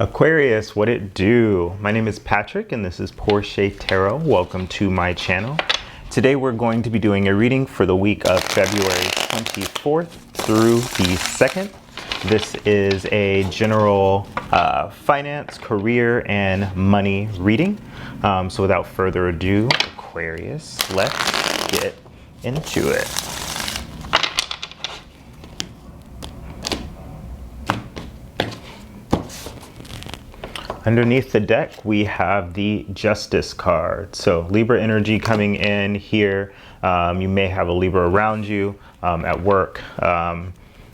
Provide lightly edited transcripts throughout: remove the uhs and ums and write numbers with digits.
Aquarius, what it do? My name is Patrick and this is Porché Tarot. Welcome to my channel. Today we're going to be doing a reading for the week of February 24th through the 2nd. This is a general finance, career, and money reading. So without further ado, Aquarius, let's get into it. Underneath the deck, we have the Justice card. So Libra energy coming in here. You may have a Libra around you, at work,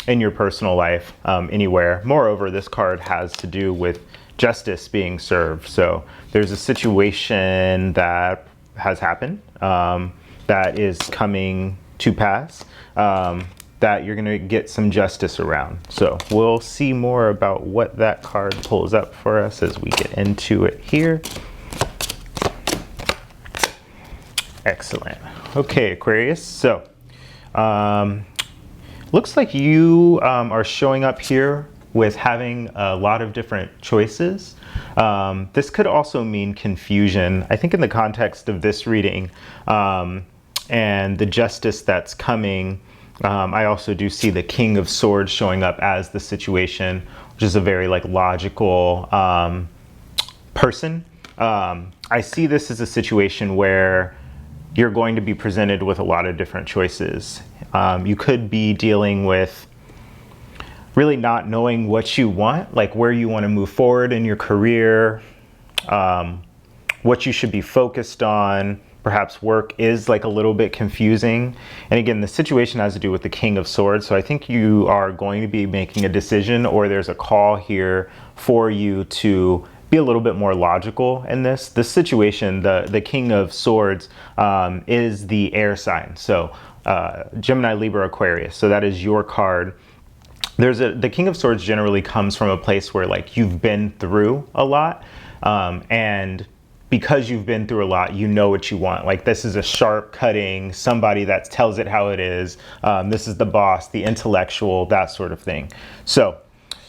in your personal life, anywhere. Moreover, this card has to do with justice being served. So there's a situation that has happened that is coming to pass. That you're going to get some justice around. So we'll see more about what that card pulls up for us as we get into it here. Excellent. Okay, Aquarius. So looks like you are showing up here with having a lot of different choices. This could also mean confusion. I think in the context of this reading and the justice that's coming, I also do see the King of Swords showing up as the situation, which is a very logical person. I see this as a situation where you're going to be presented with a lot of different choices. You could be dealing with really not knowing what you want, like where you want to move forward in your career, what you should be focused on. Perhaps work is a little bit confusing. And again, the situation has to do with the King of Swords. So I think you are going to be making a decision, or there's a call here for you to be a little bit more logical in this. This situation, the King of Swords is the air sign. So Gemini, Libra, Aquarius. So that is your card. The King of Swords generally comes from a place where you've been through a lot, and because you've been through a lot, you know what you want. This is a sharp cutting, somebody that tells it how it is. This is the boss, the intellectual, that sort of thing. So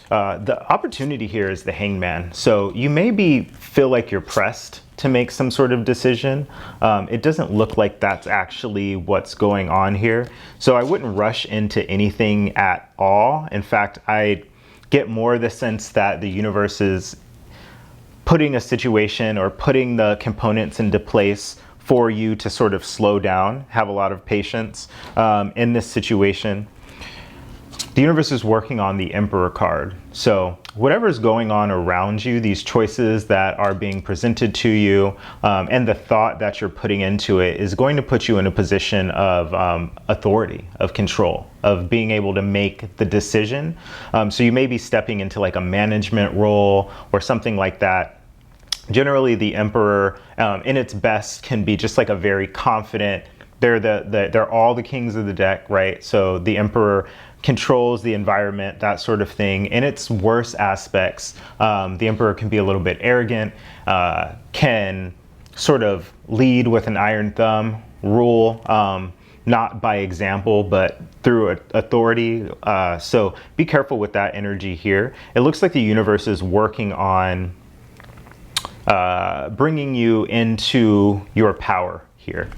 the opportunity here is the Hangman. So you maybe feel like you're pressed to make some sort of decision. It doesn't look like that's actually what's going on here. So I wouldn't rush into anything at all. In fact, I get more the sense that the universe is putting a situation or putting the components into place for you to sort of slow down, have a lot of patience in this situation. The universe is working on the Emperor card. So whatever's going on around you, these choices that are being presented to you, and the thought that you're putting into it is going to put you in a position of authority, of control, of being able to make the decision. So you may be stepping into a management role or something like that. Generally, the Emperor, in its best, can be just a very confident. They're all the kings of the deck, right? So the Emperor controls the environment, that sort of thing. In its worst aspects, the Emperor can be a little bit arrogant, can sort of lead with an iron thumb, rule, not by example, but through authority. So be careful with that energy here. It looks like the universe is working on bringing you into your power here.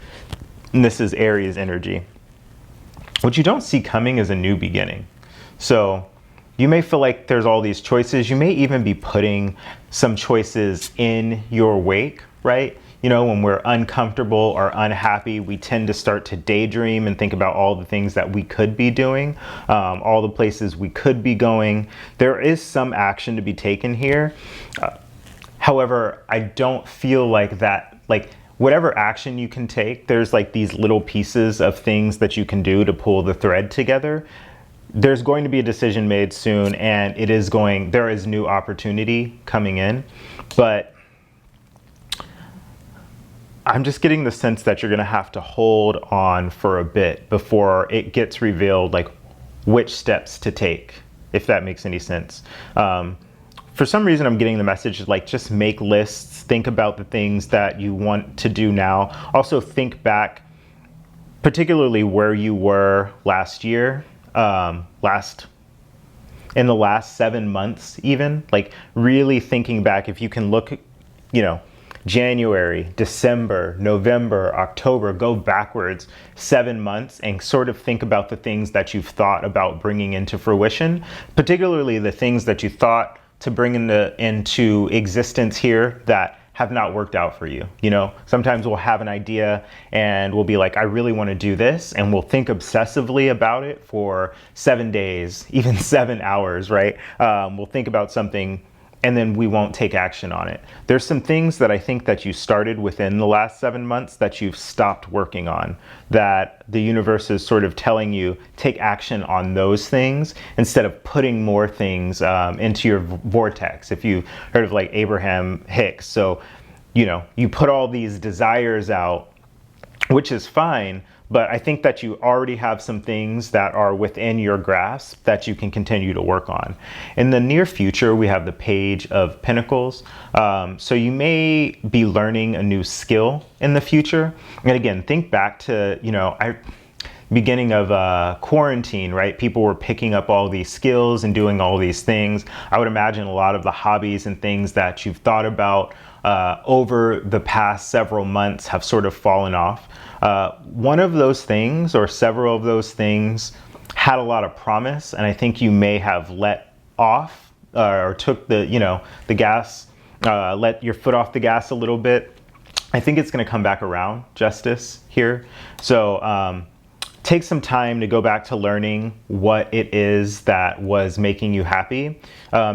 And this is Aries energy. What you don't see coming is a new beginning. So you may feel like there's all these choices. You may even be putting some choices in your wake, right? You know, when we're uncomfortable or unhappy, we tend to start to daydream and think about all the things that we could be doing, all the places we could be going. There is some action to be taken here. However, I don't feel like that, whatever action you can take, there's these little pieces of things that you can do to pull the thread together. There's going to be a decision made soon, and there is new opportunity coming in, but I'm just getting the sense that you're going to have to hold on for a bit before it gets revealed, which steps to take, if that makes any sense. For some reason, I'm getting the message just make lists, think about the things that you want to do now. Also think back, particularly where you were last year, in the last 7 months, even like really thinking back, if you can look, you know, January, December, November, October, go backwards 7 months and sort of think about the things that you've thought about bringing into fruition, particularly the things that you thought to bring into existence here that have not worked out for you. You know, sometimes we'll have an idea and we'll be like, I really want to do this. And we'll think obsessively about it for 7 days, even 7 hours, right? We'll think about something and then we won't take action on it. There's some things that I think that you started within the last 7 months that you've stopped working on, that the universe is sort of telling you, take action on those things instead of putting more things into your vortex. If you've heard of like Abraham Hicks. So, you know, you put all these desires out, which is fine, but I think that you already have some things that are within your grasp that you can continue to work on. In the near future, we have the Page of Pentacles. So you may be learning a new skill in the future. And again, think back to, you know, beginning of quarantine, right? People were picking up all these skills and doing all these things. I would imagine a lot of the hobbies and things that you've thought about over the past several months have sort of fallen off. One of those things or several of those things had a lot of promise, and I think you may have let off or took the, you know, the gas, let your foot off the gas a little bit. I think it's going to come back around, Justice here. So take some time to go back to learning what it is that was making you happy.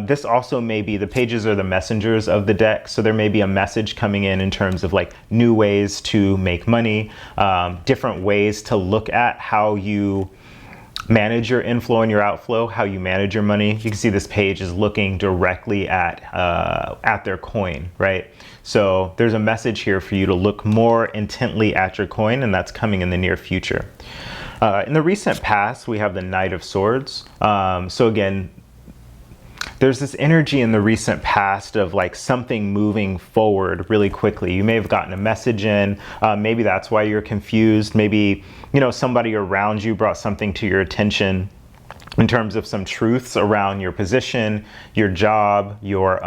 This also may be, the pages are the messengers of the deck, so there may be a message coming in terms of like new ways to make money, different ways to look at how you manage your inflow and your outflow, how you manage your money. You can see this page is looking directly at their coin, right? So there's a message here for you to look more intently at your coin, and that's coming in the near future. In the recent past, we have the Knight of Swords. So again, there's this energy in the recent past of like something moving forward really quickly. You may have gotten a message in, maybe that's why you're confused. Maybe, you know, somebody around you brought something to your attention in terms of some truths around your position, your job, your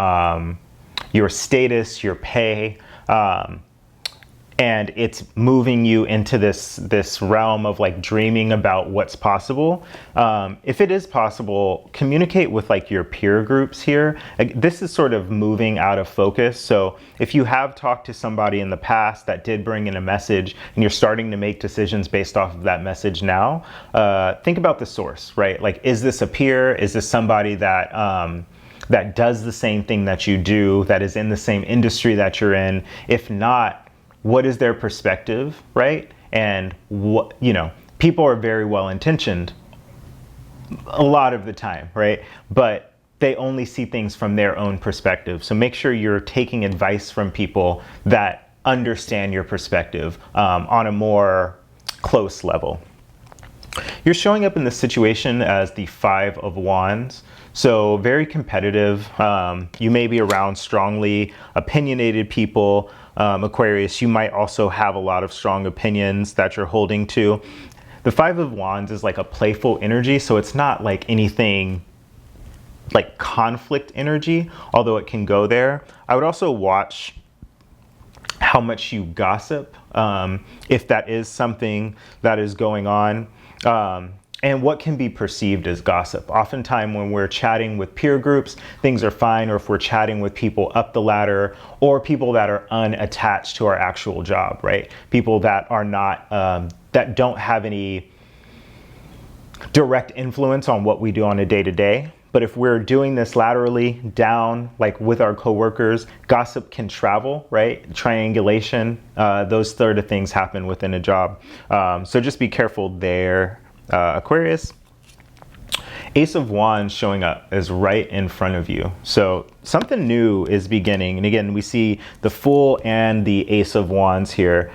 status, your pay. And it's moving you into this realm of like dreaming about what's possible. If it is possible, communicate with like your peer groups here. This is sort of moving out of focus. So if you have talked to somebody in the past that did bring in a message and you're starting to make decisions based off of that message now, think about the source, right? Like, is this a peer? Is this somebody that that does the same thing that you do, that is in the same industry that you're in? If not, what is their perspective, right? And what, you know, people are very well intentioned a lot of the time, right? But they only see things from their own perspective. So make sure you're taking advice from people that understand your perspective on a more close level. You're showing up in this situation as the Five of Wands. So very competitive. You may be around strongly opinionated people. Aquarius, you might also have a lot of strong opinions that you're holding to. The Five of Wands is like a playful energy, so it's not like anything like conflict energy, although it can go there. I would also watch how much you gossip, if that is something that is going on. And what can be perceived as gossip. Oftentimes when we're chatting with peer groups, things are fine, or if we're chatting with people up the ladder or people that are unattached to our actual job, right? People that are not, that don't have any direct influence on what we do on a day-to-day. But if we're doing this laterally down, like with our coworkers, gossip can travel, right? Triangulation, those sort of things happen within a job. So just be careful there. Aquarius, Ace of Wands showing up is right in front of you. So something new is beginning. And again, we see the Fool and the Ace of Wands here.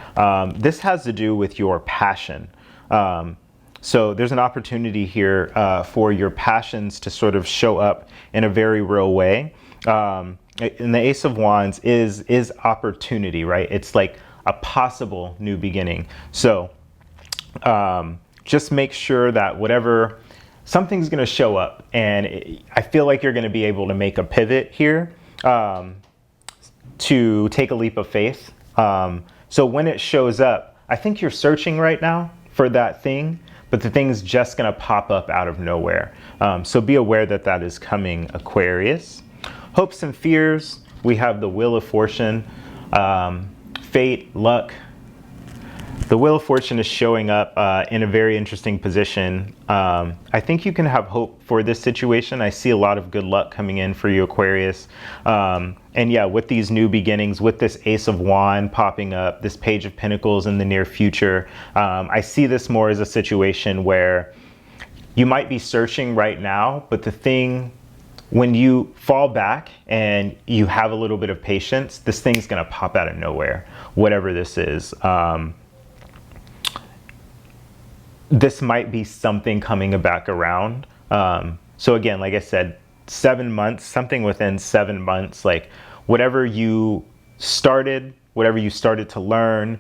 This has to do with your passion. So there's an opportunity here for your passions to sort of show up in a very real way. And the Ace of Wands is opportunity, right? It's like a possible new beginning. So just make sure that whatever something's going to show up, and I feel like you're going to be able to make a pivot here, to take a leap of faith. So when it shows up, I think you're searching right now for that thing, but the thing's just going to pop up out of nowhere. So be aware that that is coming, Aquarius. Hopes and fears, we have the Wheel of Fortune, fate, luck. The Wheel of Fortune is showing up in a very interesting position. I think you can have hope for this situation. I see a lot of good luck coming in for you, Aquarius. And yeah, with these new beginnings, with this Ace of Wands popping up, this Page of Pentacles in the near future, I see this more as a situation where you might be searching right now, but the thing, when you fall back and you have a little bit of patience, this thing's gonna pop out of nowhere, whatever this is. This might be something coming back around. So again, like I said, 7 months, something within 7 months, like whatever you started to learn,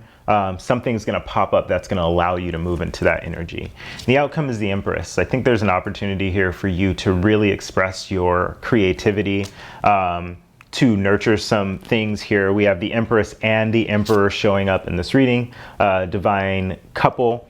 something's going to pop up that's going to allow you to move into that energy. The outcome is the Empress. I think there's an opportunity here for you to really express your creativity, to nurture some things here. We have the Empress and the Emperor showing up in this reading, divine couple.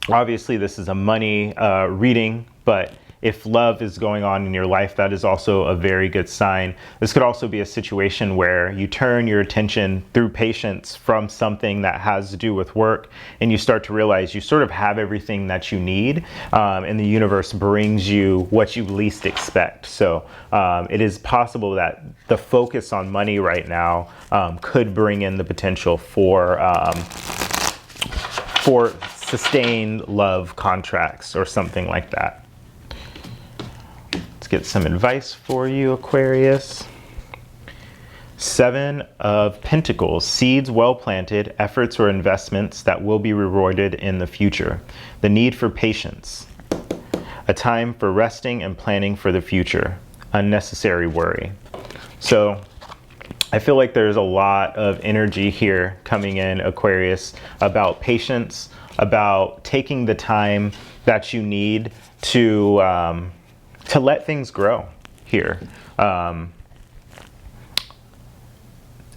Obviously this is a money reading, but if love is going on in your life, that is also a very good sign. This could also be a situation where you turn your attention through patience from something that has to do with work, and you start to realize you sort of have everything that you need, and the universe brings you what you least expect. So it is possible that the focus on money right now could bring in the potential for sustained love contracts or something like that. Let's get some advice for you, Aquarius. 7 of Pentacles, seeds well planted, efforts or investments that will be rewarded in the future. The need for patience. A time for resting and planning for the future. Unnecessary worry. So I feel like there's a lot of energy here coming in, Aquarius, about patience, about taking the time that you need to let things grow here.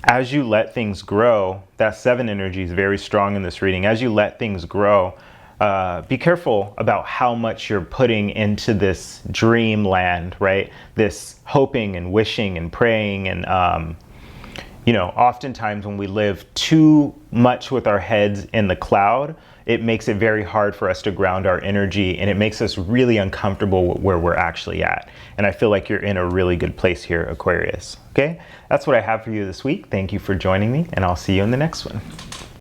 As you let things grow, that 7 energy is very strong in this reading. As you let things grow, be careful about how much you're putting into this dreamland, right? This hoping and wishing and praying and you know, oftentimes when we live too much with our heads in the cloud, it makes it very hard for us to ground our energy, and it makes us really uncomfortable with where we're actually at. And I feel like you're in a really good place here, Aquarius. Okay, that's what I have for you this week. Thank you for joining me, and I'll see you in the next one.